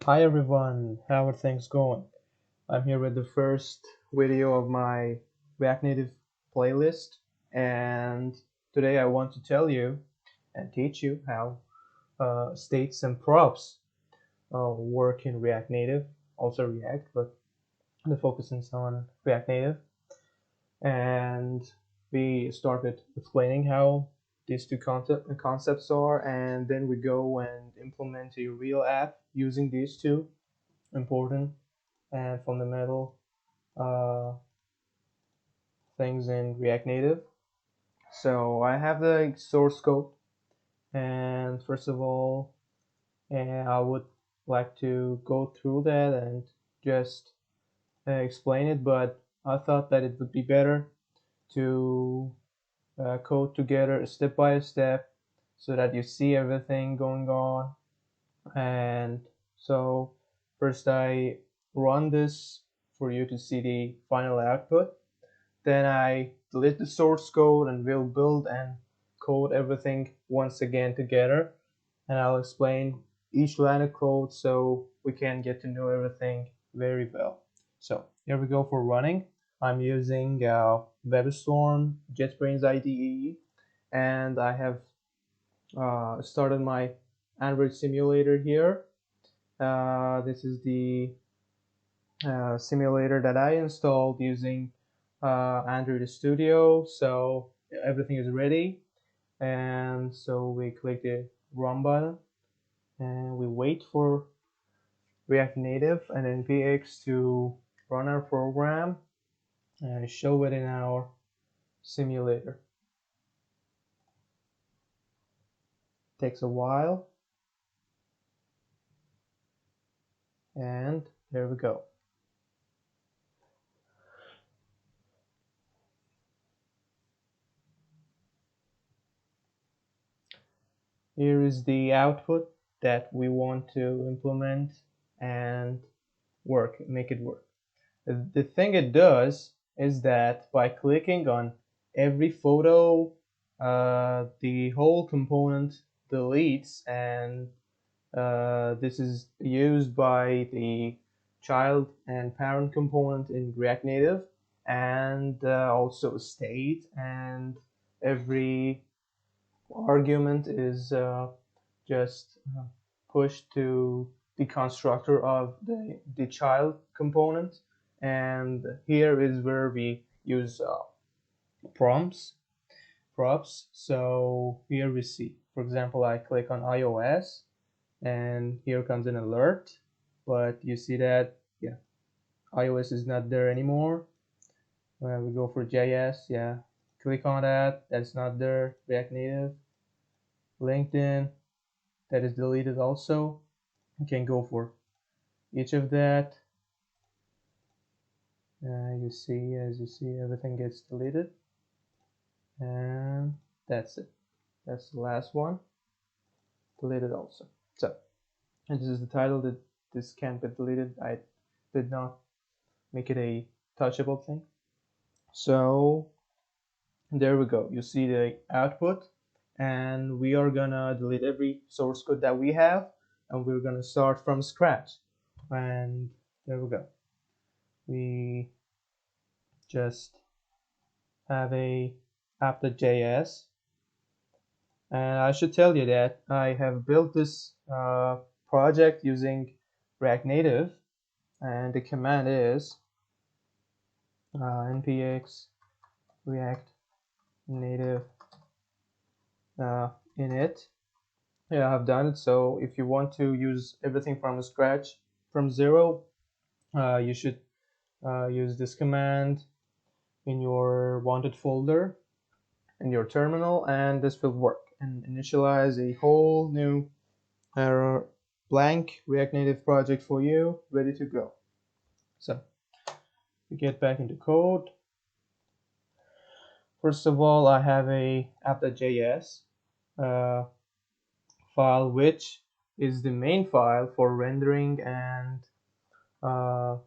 Hi everyone, how are things going? I'm here with the first video of my React Native playlist, and today I want to tell you and teach you how states and props work in React Native, also React, but the focus is on React Native. And we start with explaining how these two concepts are, and then we go and implement a real app using these two important and fundamental uh, things in React Native. So I have the source code, and first of all, I would like to go through that and just explain it, but I thought that it would be better to code together step by step so that you see everything going on. And so first I run this for you to see the final output. Then I delete the source code and we'll build and code everything once again together. And I'll explain each line of code so we can get to know everything very well. So here we go for running. I'm using WebStorm JetBrains IDE, and I have started my Android simulator here. This is the simulator that I installed using Android Studio. So everything is ready, and so we click the run button and we wait for React Native and NPX to run our program and show it in our simulator. Takes a while, and there we go. Here is the output that we want to implement and make it work. The thing it does is that by clicking on every photo, the whole component deletes, and this is used by the child and parent component in React Native, and also state, and every argument is just pushed to the constructor of the child component. And here is where we use prompts props. So here we see, for example, I click on iOS and here comes an alert, but you see that, yeah, iOS is not there anymore. We go for JS, yeah, click on that, that's not there. React Native, LinkedIn, that is deleted also. You can go for each of that. As you see, everything gets deleted, and that's it. That's the last one, deleted also. So, and this is the title that this can't be deleted. I did not make it a touchable thing. So there we go. You see the output, and we are gonna delete every source code that we have, and we're gonna start from scratch. And there we go. We just have a app.js, and I should tell you that I have built this project using React Native, and the command is npx react native init. Yeah, I've done it. So if you want to use everything from scratch, from zero, you should use this command in your wanted folder in your terminal, and this will work and initialize a whole new blank React Native project for you, ready to go. So we get back into code. First of all, I have a app.js uh, file, which is the main file for rendering and uh,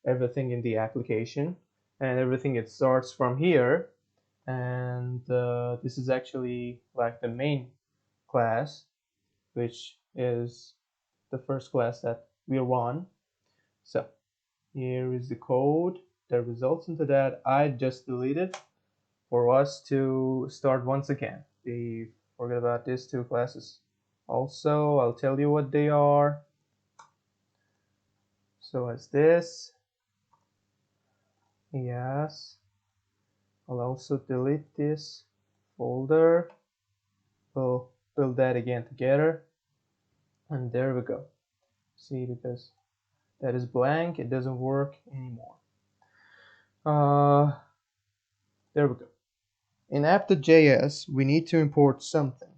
everything in the application, and everything it starts from here. And this is actually like the main class, which is the first class that we run. So here is the code that results into that. I just deleted for us to start once again. Forget about these two classes. Also, I'll tell you what they are. So as this, yes, I'll also delete this folder. We'll build that again together, and there we go. See, because that is blank, it doesn't work anymore. There we go. In app.js, we need to import something,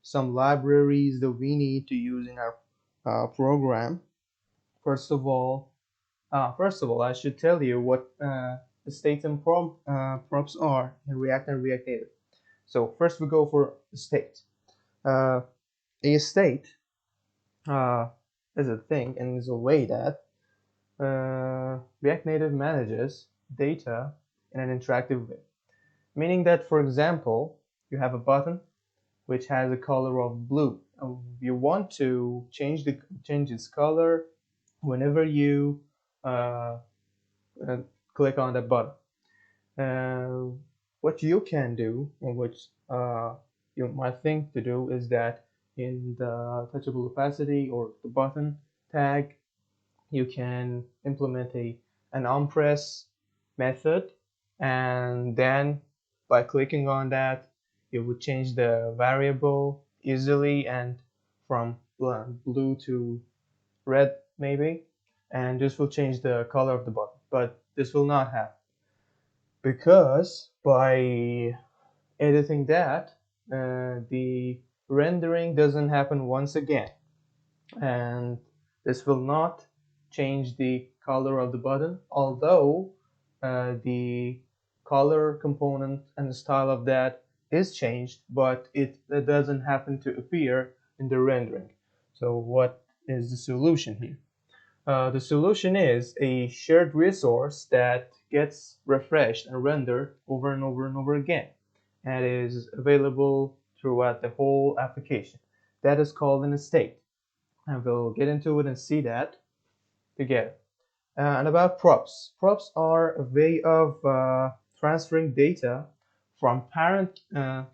some libraries that we need to use in our program. First of all, I should tell you what the states and props are in React and React Native. So first we go for the state. A state is a thing and is a way that React Native manages data in an interactive way. Meaning that, for example, you have a button which has a color of blue. You want to change its color whenever you click on that button. What you can do, or what you might think to do, is that in the touchable opacity or the button tag, you can implement an onPress method, and then by clicking on that, you would change the variable easily and from blue to red maybe, and this will change the color of the button. But this will not happen because by editing that, the rendering doesn't happen once again, and this will not change the color of the button, although the color component and the style of that is changed, but it doesn't happen to appear in the rendering. So what is the solution here? The solution is a shared resource that gets refreshed and rendered over and over and over again, and is available throughout the whole application. That is called an estate, and we'll get into it and see that together. And about props. Props are a way of transferring data from parent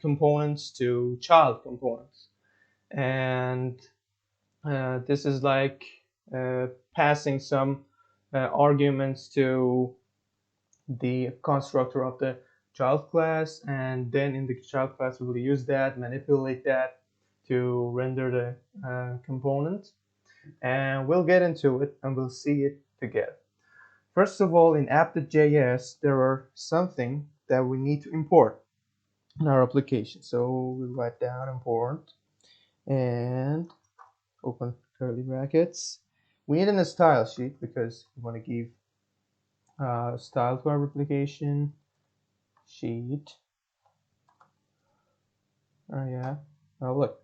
components to child components. And this is like passing some arguments to the constructor of the child class, and then in the child class we will use that, manipulate that to render the component. And we'll get into it and we'll see it together. First of all, in app.js, there are something that we need to import in our application. So we write down import and open curly brackets. We need a style sheet because we want to give style to our application sheet. Oh yeah. Now look,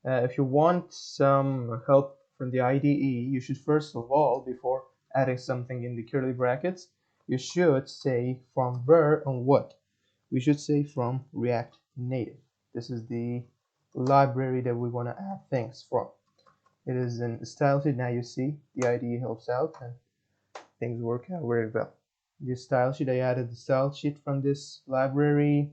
if you want some help from the IDE, you should first of all, before adding something in the curly brackets, you should say from where and what. We should say from React Native. This is the library that we want to add things from. It is in style sheet. Now you see the IDE helps out and things work out very well. The style sheet, I added the style sheet from this library.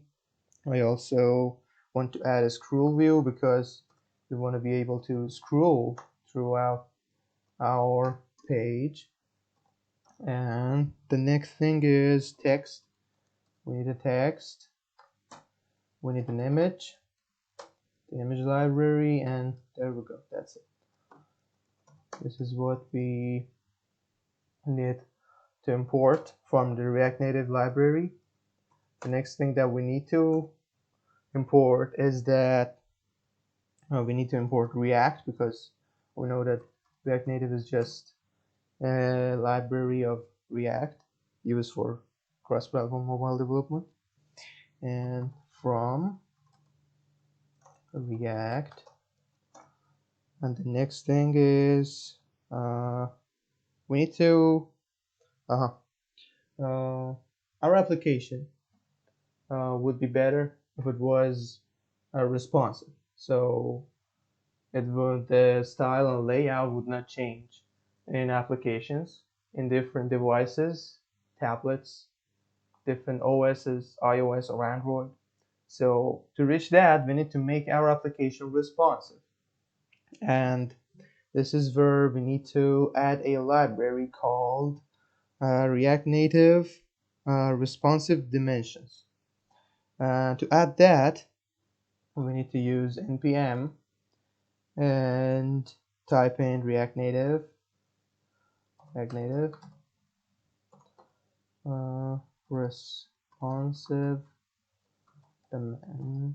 I also want to add a scroll view because we want to be able to scroll throughout our page. And the next thing is text. We need a text. We need an image, the image library, and there we go. That's it. This is what we need to import from the React Native library. The next thing that we need to import is that we need to import React, because we know that React Native is just a library of React used for cross-platform mobile development. And from React, and the next thing is we need to our application would be better if it was responsive, so the style and layout would not change in applications, in different devices, tablets, different OSs, iOS or Android. So to reach that, we need to make our application responsive. And this is where we need to add a library called React Native Responsive Dimensions. To add that, we need to use npm and type in React Native responsive dimension.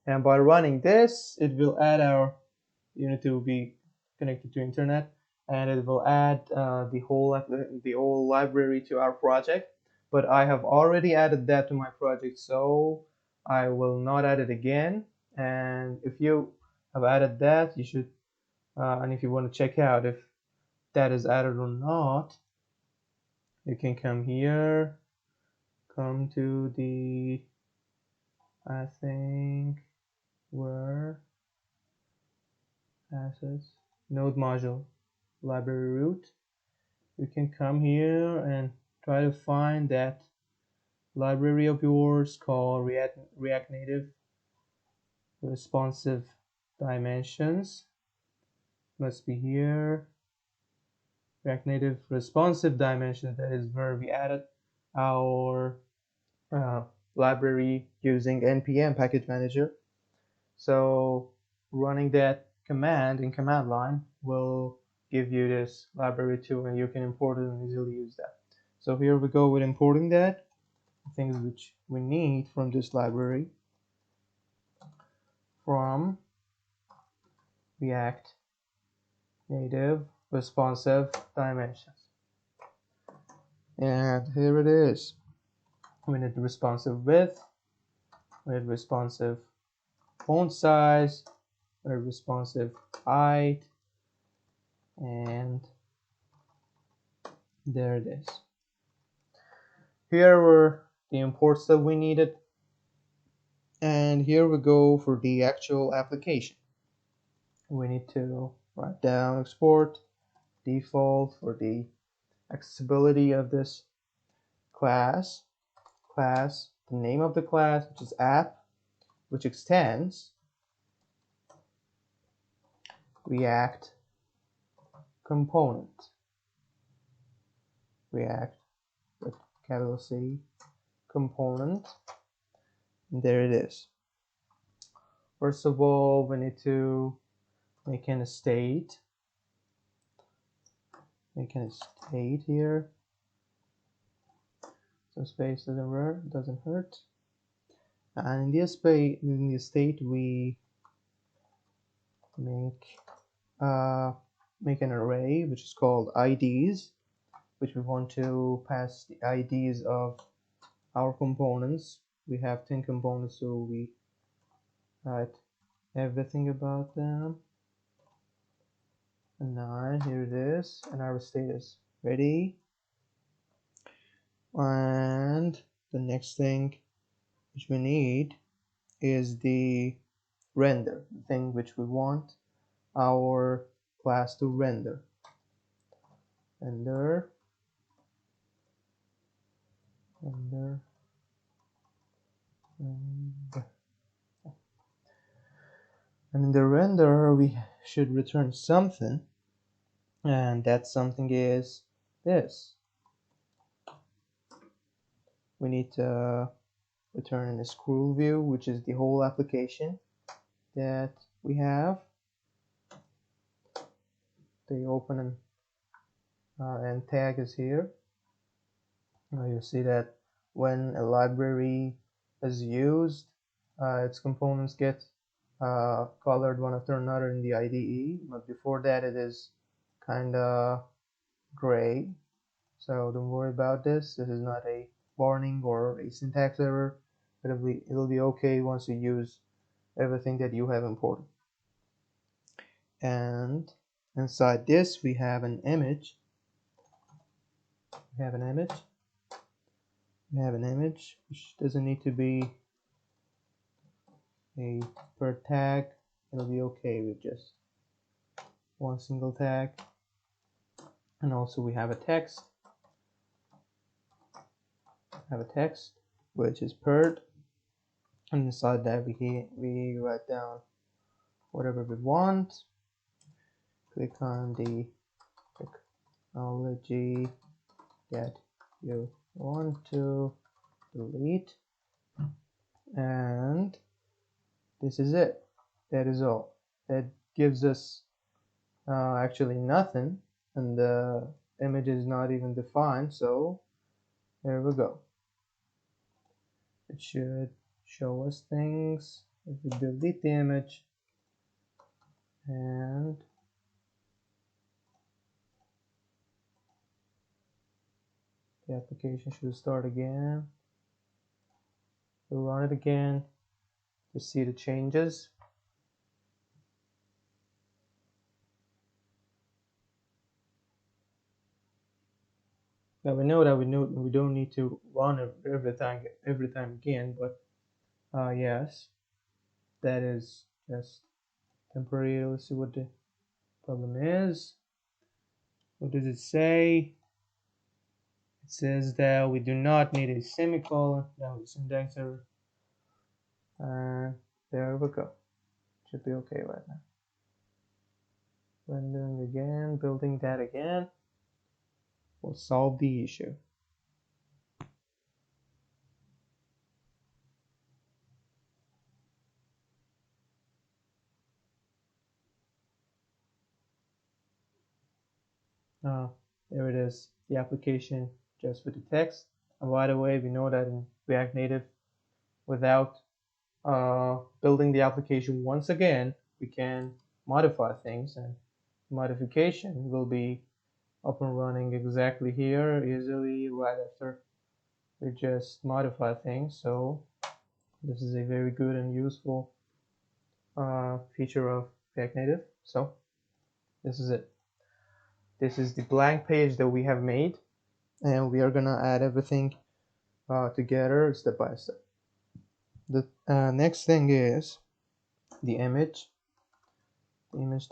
And by running this, it will add our unit to be connected to internet, and it will add the whole library to our project. But I have already added that to my project, so I will not add it again. And if you have added that, you should, and if you want to check out if that is added or not, you can come here, come to the, I think, where assets, node module, library root. You can come here and try to find that library of yours called React Native Responsive Dimensions. Must be here. React Native Responsive Dimensions, that is where we added our library using npm package manager. So running that command in command line will give you this library too, and you can import it and easily use that. So here we go with importing that, things which we need from this library, from React Native Responsive Dimensions. And here it is. We need responsive width, we need responsive font size, we need responsive height, and there it is. Here were the imports that we needed, and here we go for the actual application. We need to write down export default for the accessibility of this class, the name of the class, which is app, which extends React component, React with capital C component, and there it is. First of all, we need to make an state, here. Some space doesn't hurt. And in this state we make an array which is called IDs, which we want to pass the IDs of our components. We have 10 components, so we write everything about them. And now here it is, and our state is ready. And the next thing which we need is the render, the thing which we want our class to render. Render. And in the render we should return something, and that something is this. We need to return a scroll view, which is the whole application that we have. The open and tag is here. Now you see that when a library is used, its components get colored one after another in the IDE, but before that it is kinda gray. So don't worry about this. This is not a warning or a syntax error. It'll be okay once you use everything that you have imported. And inside this we have an image. We have an image which doesn't need to be a per tag. It'll be okay with just one single tag. And also we have a text. Which is pert, and inside that we write down whatever we want. Click on the technology that you want to delete, and this is it. That is all. That gives us actually nothing, and the image is not even defined, so there we go. It should show us things if we delete the image, and the application should start again. We'll run it again to see the changes. Now we know that we don't need to run it every time again, but yes, that is just temporary. Let's see what the problem is. What does it say? It says that we do not need a semicolon. Now the syntax error. And there we go. Should be okay right now. Rendering again, building that again. Will solve the issue. There it is, the application just with the text. And by the way, we know that in React Native, without building the application once again, we can modify things, and modification will be up and running exactly here easily right after we just modify things. So this is a very good and useful feature of React Native. So this is it. This is the blank page that we have made, and we are gonna add everything together step by step. The next thing is the image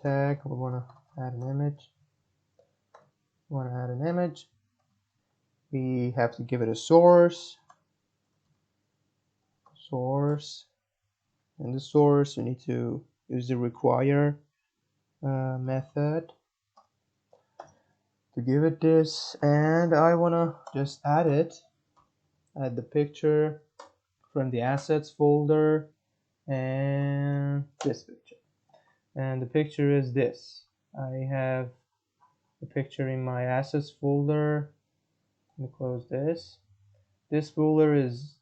tag. We want to add an image. We have to give it a source. And the source, we need to use the require method to give it this, and I want to just add the picture from the assets folder, and this picture. And the picture is this. I have the picture in my assets folder. Let me close this. This folder is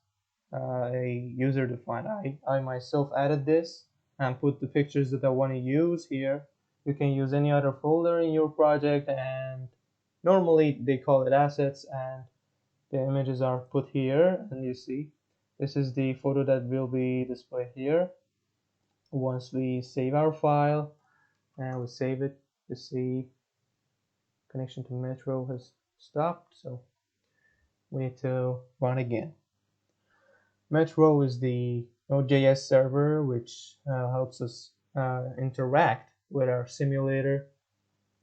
a user defined. I myself added this and put the pictures that I want to use here. You can use any other folder in your project, and normally they call it assets, and the images are put here. And you see, this is the photo that will be displayed here. Once we save our file and we save it, you see connection to Metro has stopped, so we need to run again. Metro is the Node.js server which helps us interact with our simulator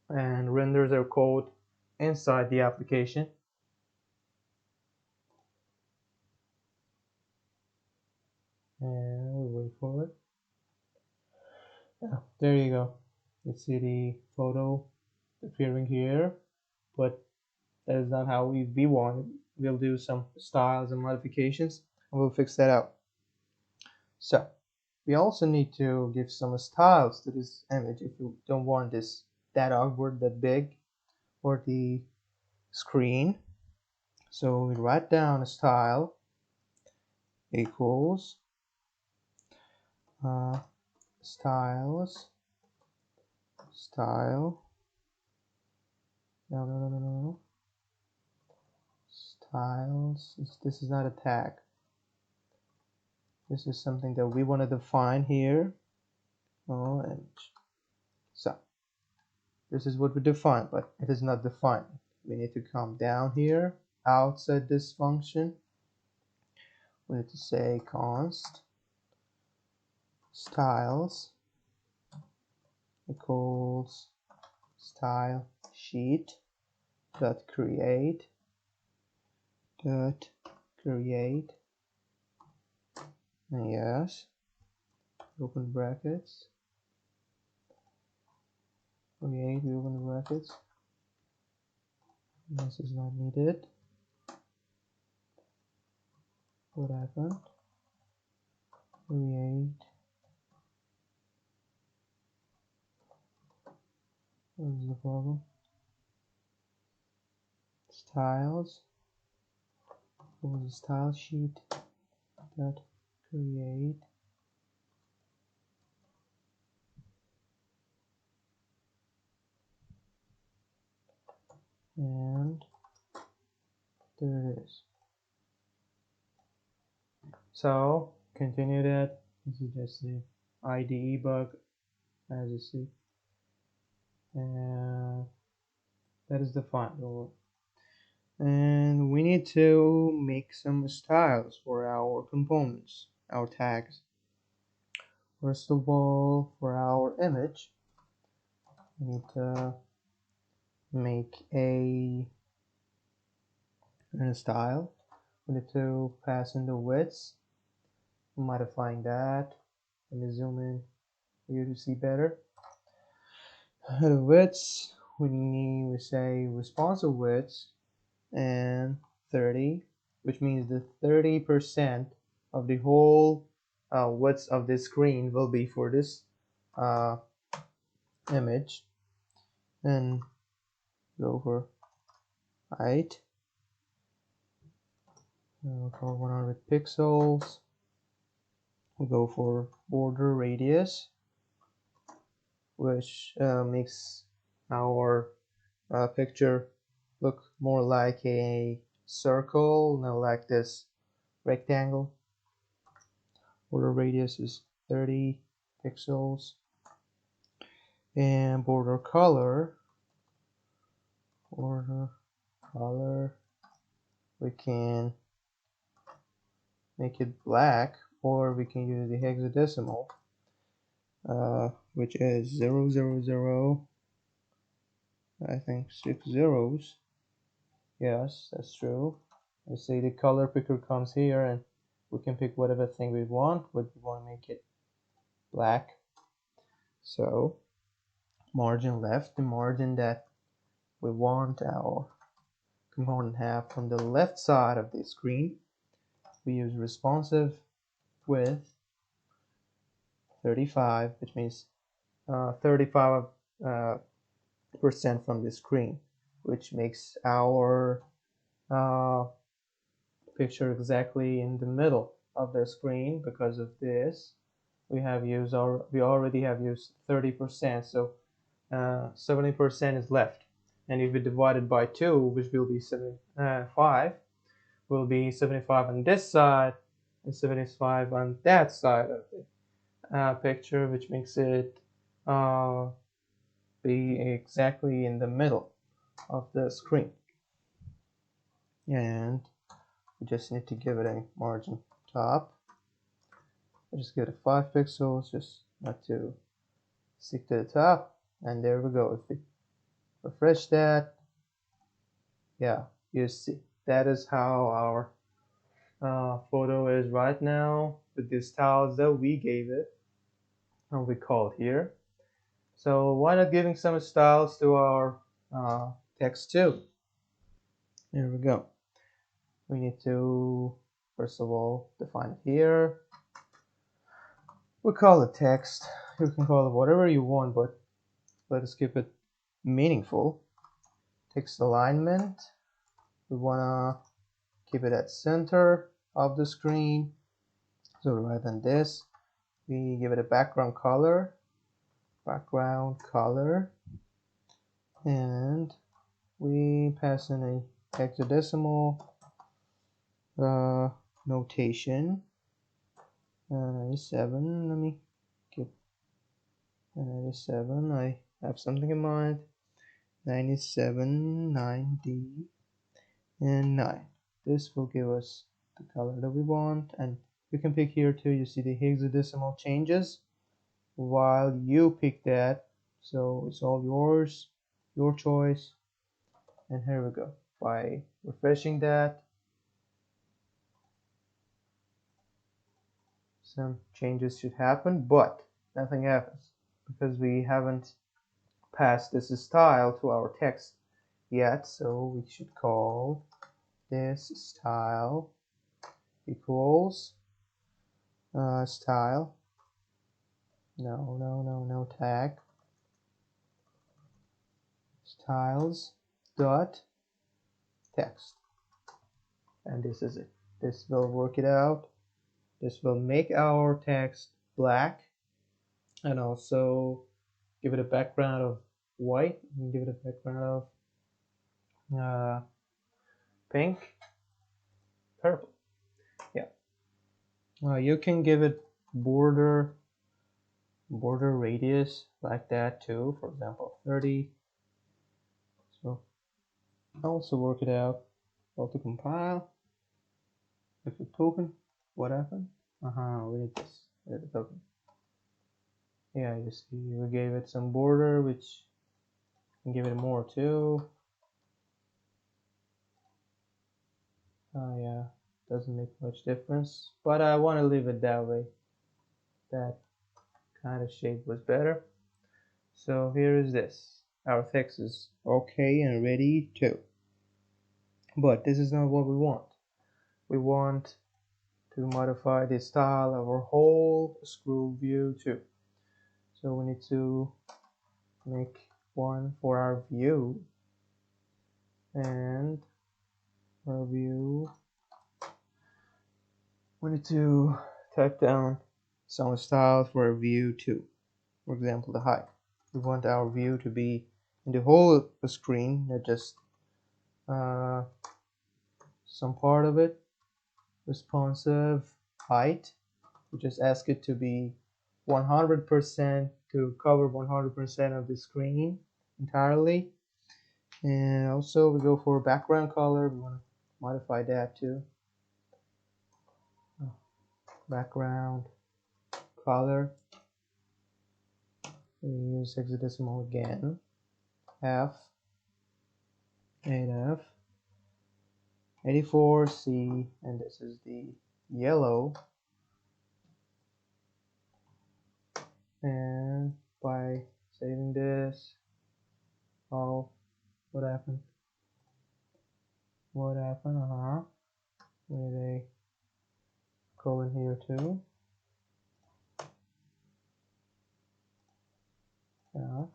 and renders our code inside the application. And we wait for it. There you go. You see the photo appearing here, but that is not how we want it. We'll do some styles and modifications, and we'll fix that out. So we also need to give some styles to this image if you don't want this that awkward, that big, or the screen. So we write down a style equals styles style no styles. This is not a tag. This is something that we want to define here. Image. So this is what we define, but it is not defined. We need to come down here outside this function. We need to say const styles equals style sheet dot create yes, open brackets, create, we open the brackets, this is not needed. What happened? Create, what is the problem? Styles, what was the style sheet dot create, and there it is. So continue that. This is just the IDE bug, as you see, and that is the file. And we need to make some styles for our components, our tags. First of all, for our image, we need to make a style. We need to pass in the widths, modifying that. Let me zoom in for you to see better. The widths, we say responsive widths and 30, which means the 30% of the whole width of the screen will be for this image. And go for height, for 100 pixels. We'll go for border radius, which makes our picture look more like a circle, not like this rectangle. Border radius is 30 pixels. And border color, we can make it black, or we can use the hexadecimal, which is 000, I think 6 zeros. Yes, that's true. I say the color picker comes here, and we can pick whatever thing we want, but we want to make it black. So margin left, the margin that we want our component have on the left side of the screen. We use responsive width 35, which means 35% from the screen, which makes our picture exactly in the middle of the screen. Because of this, we already have used 30%, so 70% is left. And if we divide it by 2, which will be 75, will be 75 on this side and 75 on that side of the picture, which makes it be exactly in the middle of the screen. And we just need to give it a margin top. I'll just give it 5 pixels, just not to stick to the top. And there we go. If we refresh that, yeah, you see, that is how our photo is right now with the styles that we gave it and we called here. So why not giving some styles to our text too? Here we go. We need to first of all define it here. We call it text. You can call it whatever you want, but let us keep it meaningful. Text alignment, we wanna keep it at center of the screen. So rather than this, we give it a background color, and we pass in a hexadecimal notation. 97. Let me get 97. I have something in mind. 97, 90, and 9. This will give us the color that we want, and we can pick here too. You see the hexadecimal changes. while you pick that. So it's all yours, your choice. And here we go. By refreshing that, some changes should happen, but nothing happens because we haven't passed this style to our text yet. So we should call this style equals style. No tag. Styles dot text, and this is it. This will work it out. This will make our text black and also give it a background of white and give it a background of pink, purple. Yeah. You can give it border radius like that too, for example 30. So also work it out. Go to compile. If the token, what happened? We need this. We need the token. Yeah, you see, we gave it some border, which can give it more too. Yeah, doesn't make much difference, but I want to leave it that way. That kind of shape was better. So here is this. Our text is okay and ready too. But this is not what we want. We want to modify the style of our whole scroll view too. So we need to make one for our view, and our view we need to type down some style for our view too. For example, the height. We want our view to be in the whole screen, not just some part of it. Responsive height, we just ask it to be 100% to cover 100% of the screen entirely. And also we go for background color. We want to modify that too. Background color, we use hexadecimal again. F 8F 84C, and this is the yellow. And by saving this, oh, what happened? We need a colon here too. Yeah.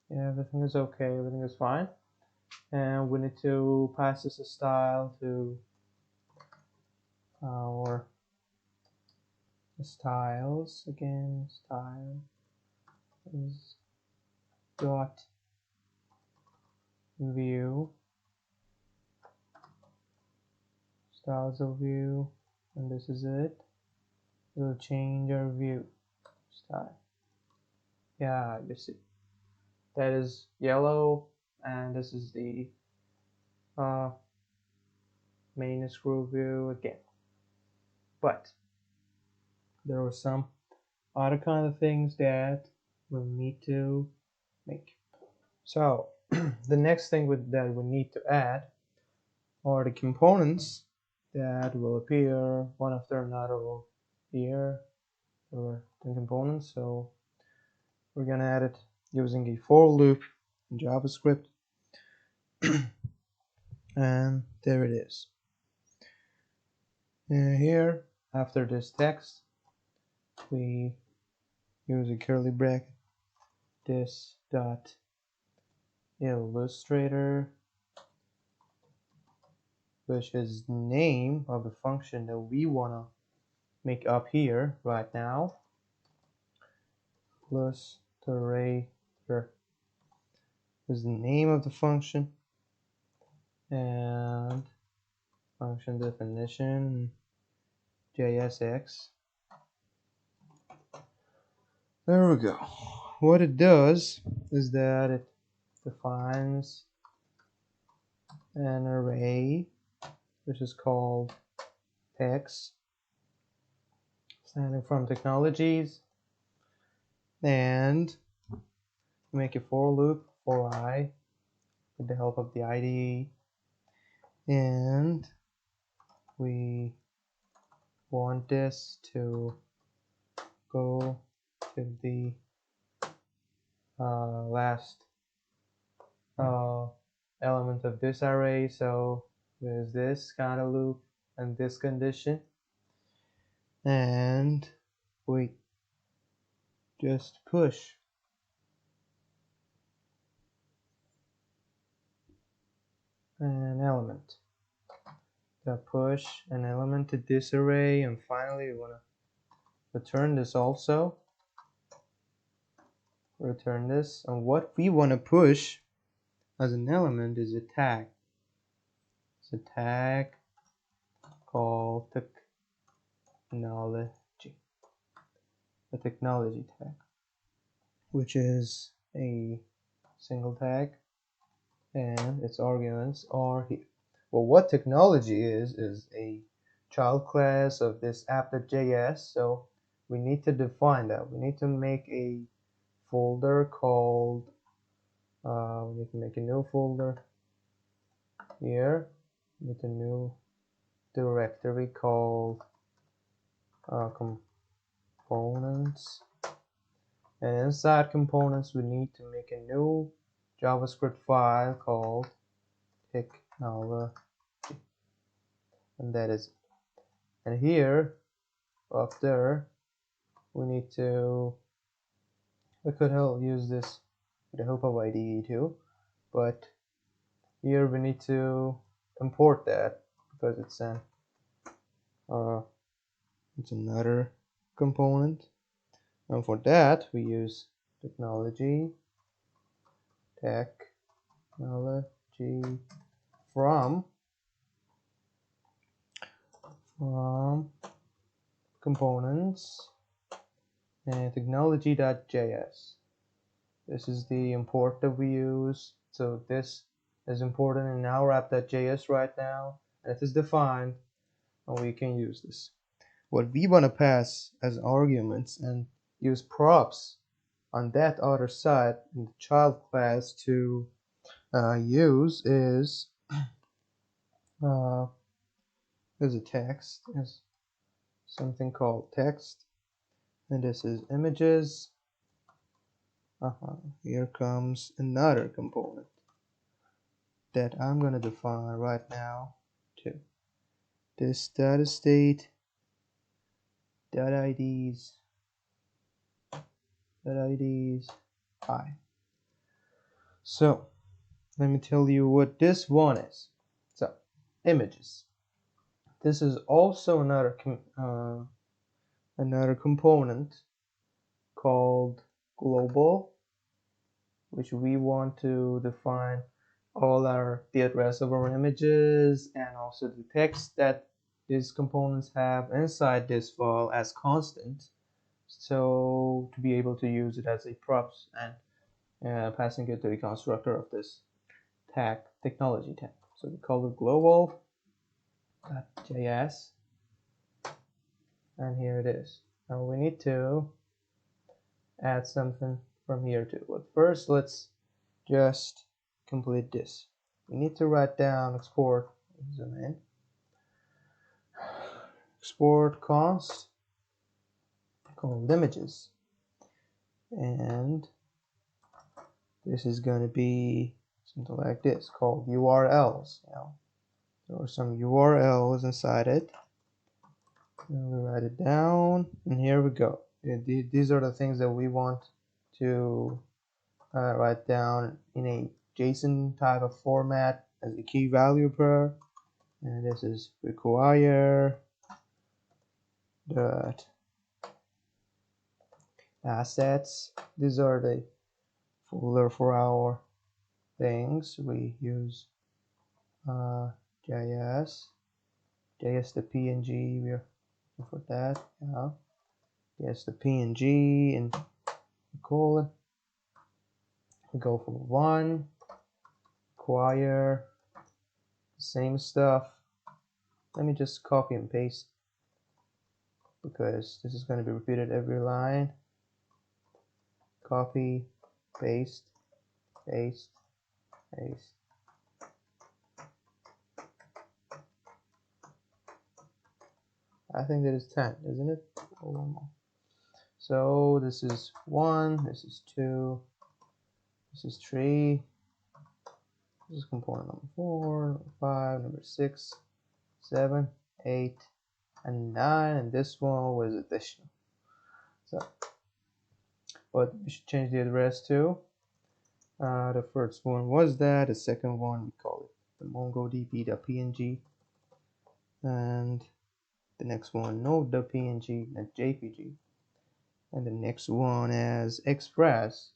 Yeah, everything is okay, everything is fine. And we need to pass this style to our styles again. Style is dot view, styles of view, and this is it. We'll change our view style. Yeah, you see, that is yellow, and this is the main scroll view again. But there are some other kind of things that we'll need to make. So the next thing that we need to add are the components that will appear one after another here. There were 10 components, so we're gonna add it using a for loop in JavaScript. And there it is. And here, after this text, we use a curly bracket, this dot illustrator, which is the name of the function that we want to make up here right now. Illustrator is the name of the function, and function definition JSX. There we go. What it does is that it defines an array which is called text, standing from technologies, and make a for loop for I with the help of the IDE, and we want this to go to the last element of this array. So there's this kind of loop and this condition, and we just push an element. Push an element to this array, and finally we want to return this also. Return this, and what we want to push as an element is a tag. It's a tag called technology. The technology tag, which is a single tag, and its arguments are here. Well, what technology is a child class of this app.js, so we need to define that. We need to make a folder called, we need to make a new folder here. We need a new directory called components, and inside components we need to make a new JavaScript file called technology, and that is it. And here up there we need to, we could use this with the help of IDE too, but here we need to import that because it's another component, and for that we use technology from components and technology.js. This is the import that we use. So this is important in our app.js right now, and it is defined, and we can use this. What we want to pass as arguments and use props on that other side in the child class to use is a text, is something called text, and this is images. Here comes another component that I'm going to define right now too. This data state IDs I. So let me tell you what this one is. So images. This is also another component called global, which we want to define the address of our images and also the text that these components have inside this file as constant, so to be able to use it as a props and passing it to the constructor of this technology tag. So we call it global.js, and here it is. Now we need to add something from here too, but first let's just complete this. We need to write down export, zoom in, export const called images, and this is going to be something like this called URLs. There are some URLs inside it, and we write it down, and here we go. These are the things that we want to write down in a JSON type of format as a key value pair, and this is require dot assets. These are the folder for our things. We use JS the PNG. for that, yeah. Yes, the PNG and call it. We go for 1, acquire, same stuff. Let me just copy and paste because this is going to be repeated every line. Copy, paste, paste, paste. I think that is 10, isn't it? Oh, one more. So this is 1, this is 2, this is 3, this is component number 4, number 5, number 6, 7, 8, and 9, and this one was additional. So, but we should change the address too. The first one was that, the second one we call it the mongodb.png, and the next one node.png, not jpg, and the next one as express,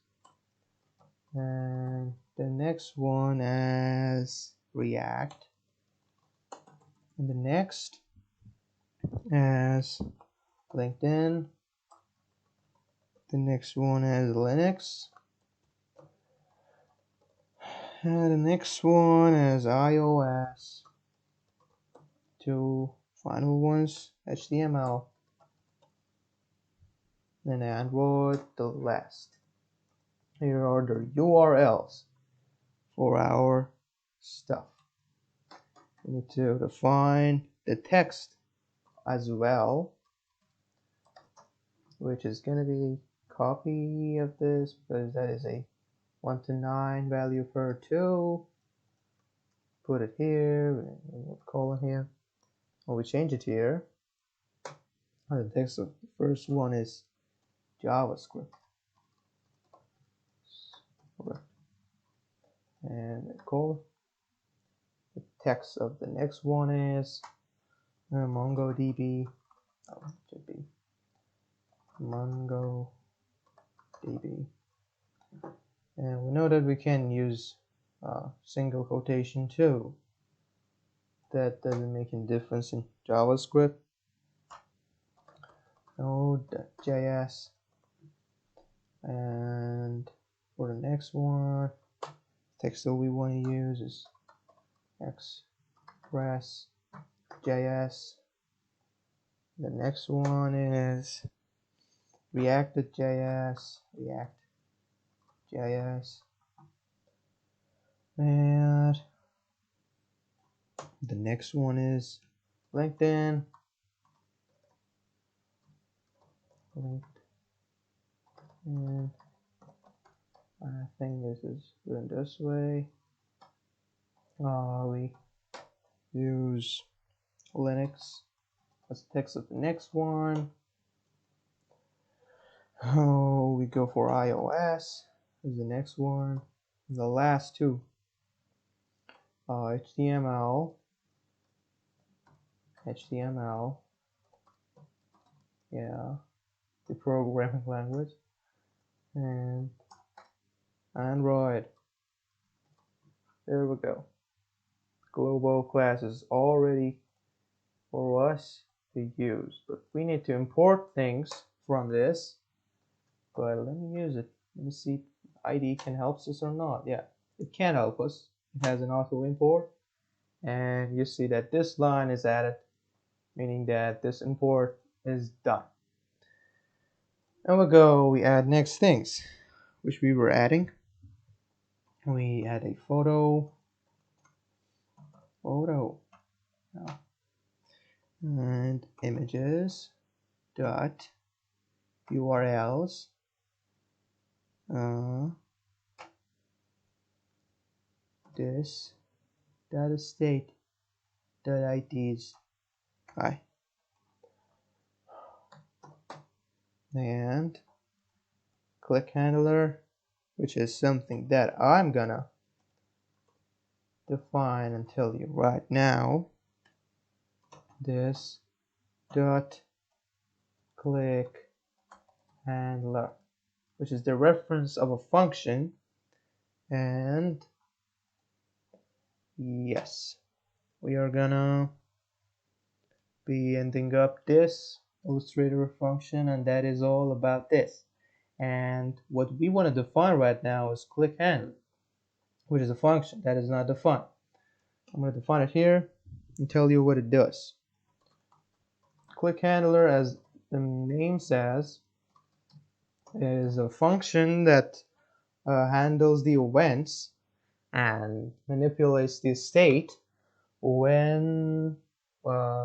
and the next one as react, and the next as LinkedIn, the next one as Linux, and the next one as iOS. Two final ones, HTML, and Android, the last. Here are the URLs for our stuff. We need to define the text as well, which is going to be copy of this because that is a 1 to 9 value for 2. Put it here, and we'll call it here. Well, we change it here. The text of the first one is JavaScript. And call the text of the next one is MongoDB. Oh, it should be MongoDB. And we know that we can use single quotation too. That doesn't make any difference in JavaScript. Node.js. And for the next one, text that we want to use is Express.js. The next one is React.js, React.js, and the next one is LinkedIn, and I think this is done this way. We use Linux as the text of the next one. We go for iOS as the next one. The last two, HTML, yeah, the programming language, and Android. There we go. Global class is all ready for us to use, but we need to import things from this. But let me use it. Let me see if IDE can help us or not. Yeah, it can help us. It has an auto import, and you see that this line is added, meaning that this import is done. And we add next things, which we were adding. We add a photo, and images dot URLs, this data state dot IDs, and click handler, which is something that I'm gonna define and tell you right now. This dot click handler, which is the reference of a function, and yes, we are gonna be ending up this Illustrator function, and that is all about this. And what we want to define right now is click handler, which is a function that is not defined. I'm going to define it here and tell you what it does. Click handler, as the name says, is a function that handles the events and manipulates the state when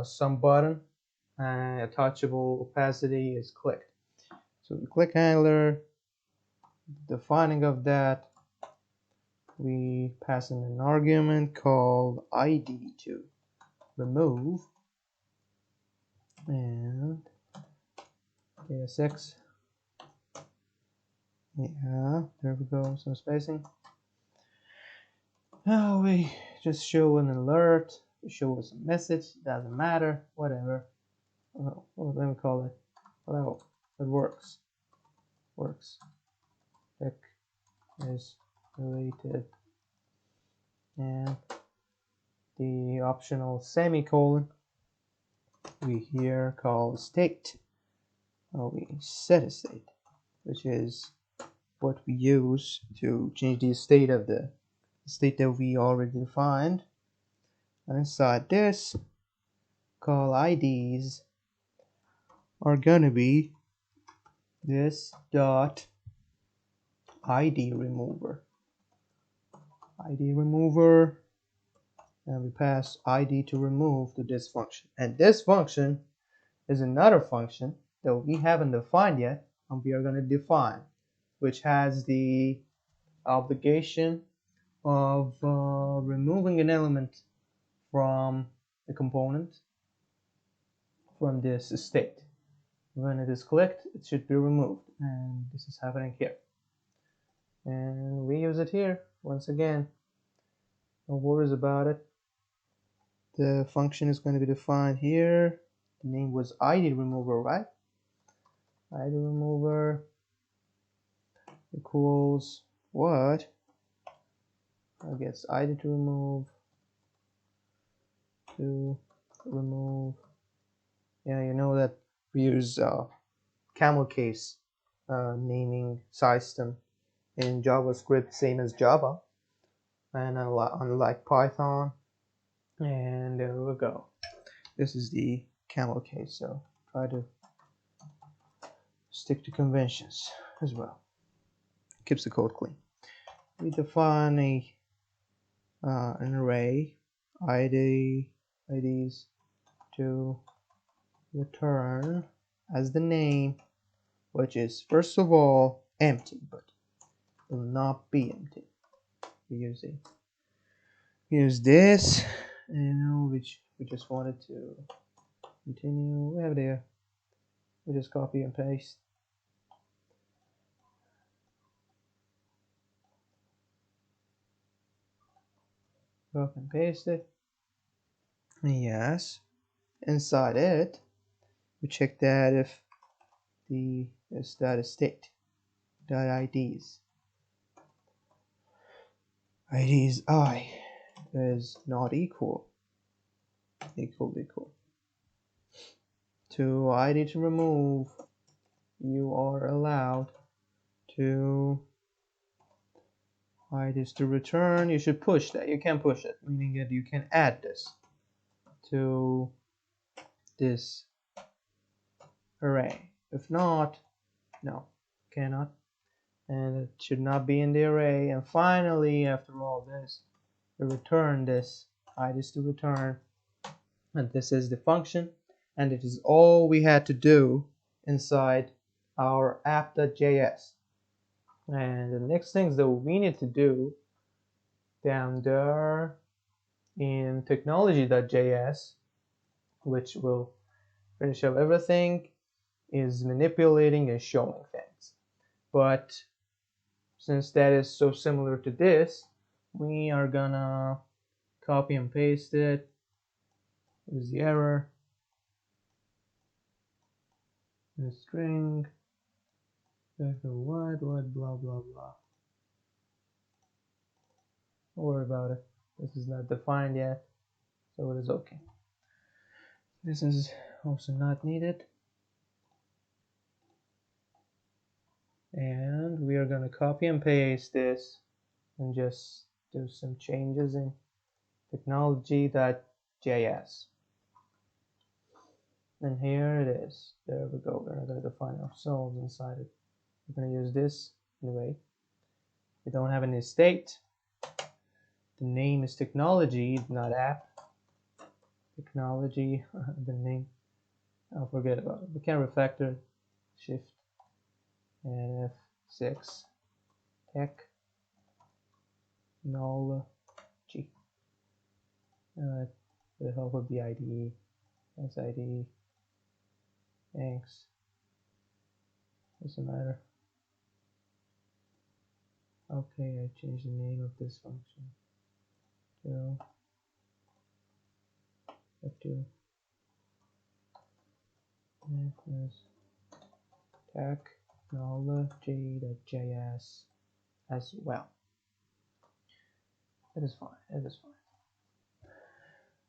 some button and a touchable opacity is clicked. So the click handler, defining of that, we pass in an argument called id to remove, and ksx, yeah, there we go, some spacing. Now we just show an alert, we show us a message, doesn't matter, whatever. Oh, let me call it hello. It works. Pick is related, and the optional semicolon we here call state. We set a state, which is what we use to change the state of the state that we already defined. And inside this, call IDs are gonna be this dot ID remover. And we pass ID to remove to this function. And this function is another function that we haven't defined yet, and we are going to define, which has the obligation of removing an element from the component from this state. When it is clicked, it should be removed, and this is happening here. And we use it here once again. No worries about it. The function is going to be defined here. The name was ID remover, right? ID remover equals what? I guess ID to remove. Yeah, you know that we use camel case naming system in JavaScript, same as Java, and unlike Python. And there we go. This is the camel case, so try to stick to conventions as well. Keeps the code clean. We define an array IDs to return as the name, which is first of all empty, but will not be empty. We use this, and which we just wanted to continue. We have there. We just copy and paste. Copy and paste it. Yes. Inside it, we check that if the status state .ids IDs I is not equal to ID to remove. You are allowed to IDs to return. You should push that. You can push it, meaning that you can add this to this array. If not, no, cannot, and it should not be in the array. And finally, after all this, we return this IDs to return, and this is the function, and it is all we had to do inside our app.js. And the next things that we need to do down there in technology.js, which will finish up everything, is manipulating and showing things. But since that is so similar to this, we are gonna copy and paste it. What is the error? The string, what, blah, blah, blah. Don't worry about it. This is not defined yet, so it is okay. This is also not needed. And we are going to copy and paste this and just do some changes in technology.js. And here it is. There we go. We're not going to define ourselves inside it. We're going to use this anyway. We don't have any state. The name is technology, not app. Technology, the name. I'll forget about it. We can refactor shift and F6 tech null G. With the help of the IDE, SID, thanks. Doesn't matter. Okay, I changed the name of this function to F2 technology.js as well. It is fine. It is fine.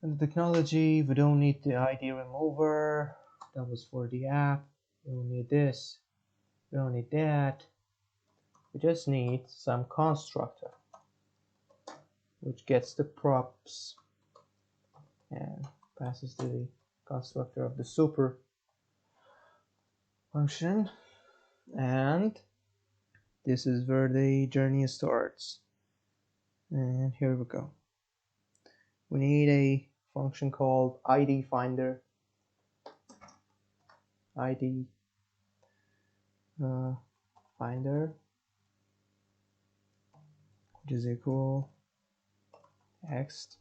And the technology, we don't need the ID remover. That was for the app. We don't need this. We don't need that. We just need some constructor which gets the props and passes to the constructor of the super function. And this is where the journey starts. And here we go. We need a function called ID finder. ID finder, which is equal text.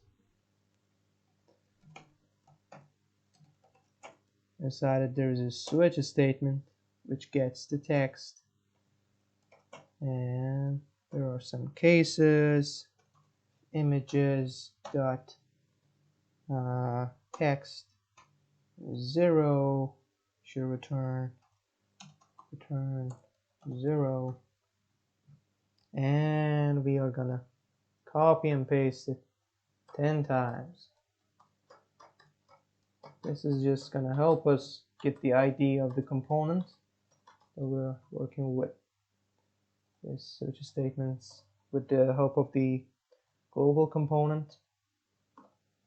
Inside it there is a switch statement which gets the text, and there are some cases. Images dot text 0 should return 0, and we are gonna copy and paste it 10 times. This is just gonna help us get the ID of the component that we're working with. This switch statements with the help of the global component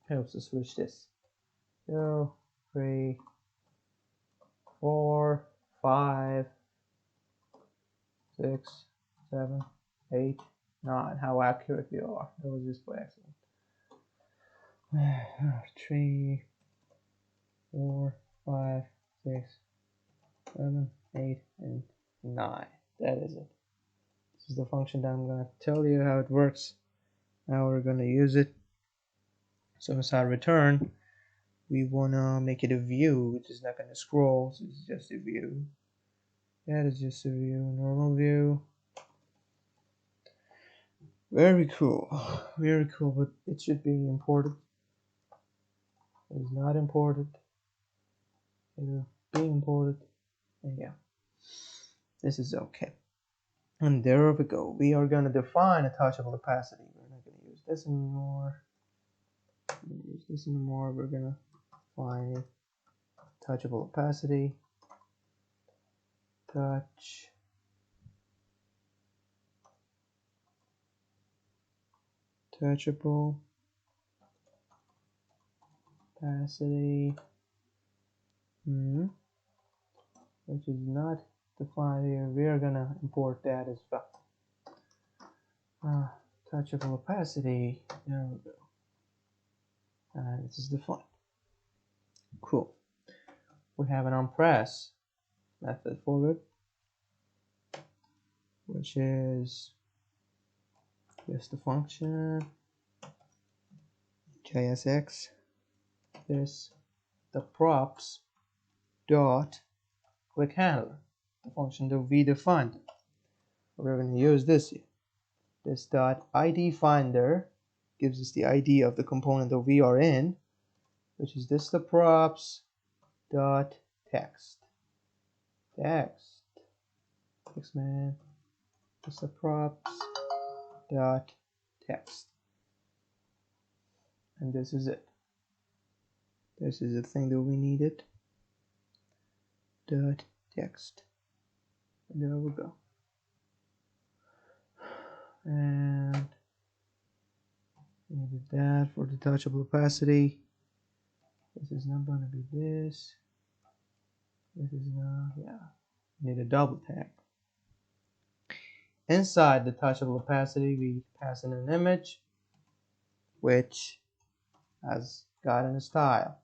helps us switch this. 2, 3, 4, 5, 6, 7, 8, 9. How accurate we are. That was just by accident. 3, 4, 5, 6, 7, 8, and 9. That is it. This is the function that I'm going to tell you how it works. Now we're going to use it. So inside return, we want to make it a view, which is not going to scroll, so it's just a view. That is just a view, normal view. Very cool, but it should be imported. It is not imported. It will be imported. And yeah, this is okay. And there we go. We are going to define a touchable opacity. We're not going to use this anymore. We're going to find a touchable opacity. Touchable opacity, which is not defined here. We are going to import that as well. Touchable opacity. There we go. This is defined. Cool. We have an onPress method for it, which is just the function JSX. This the props dot click handler, the function that we defined. We're going to use this here. This dot ID finder gives us the ID of the component that we are in, which is this the props dot text. Man. This the props dot text, and this is it. This is the thing that we needed. Dot text. And there we go. And needed that for the touchable opacity. This is not going to be this. This is not, yeah. Need a double tag. Inside the touchable opacity, we pass in an image which has gotten a style.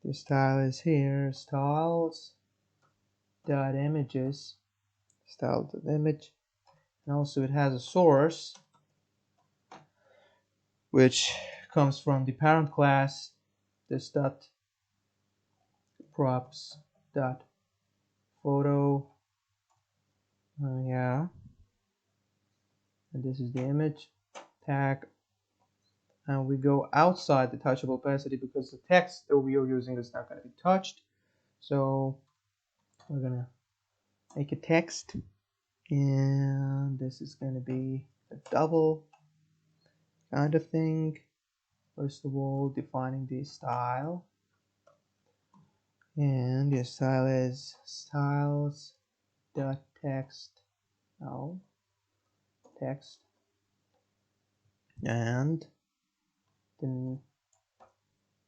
The style is here, styles dot images, style dot image, and also it has a source which comes from the parent class, this dot props dot photo, yeah, and this is the image tag, and we go outside the touchable opacity because the text that we are using is not going to be touched. So we're gonna make a text, and this is going to be a double kind of thing. First of all, defining the style, and the style is styles dot text, no text, and then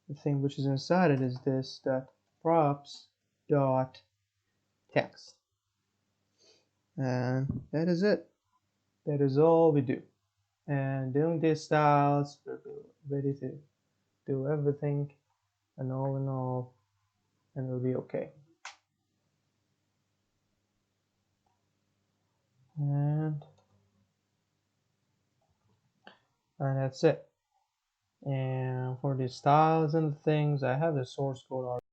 the thing which is inside it is this dot props dot text, and that is it. That is all we do. And doing these styles, we're ready to do everything, and all in all, and we'll be okay. And that's it. And for the styles and the things, I have the source code already.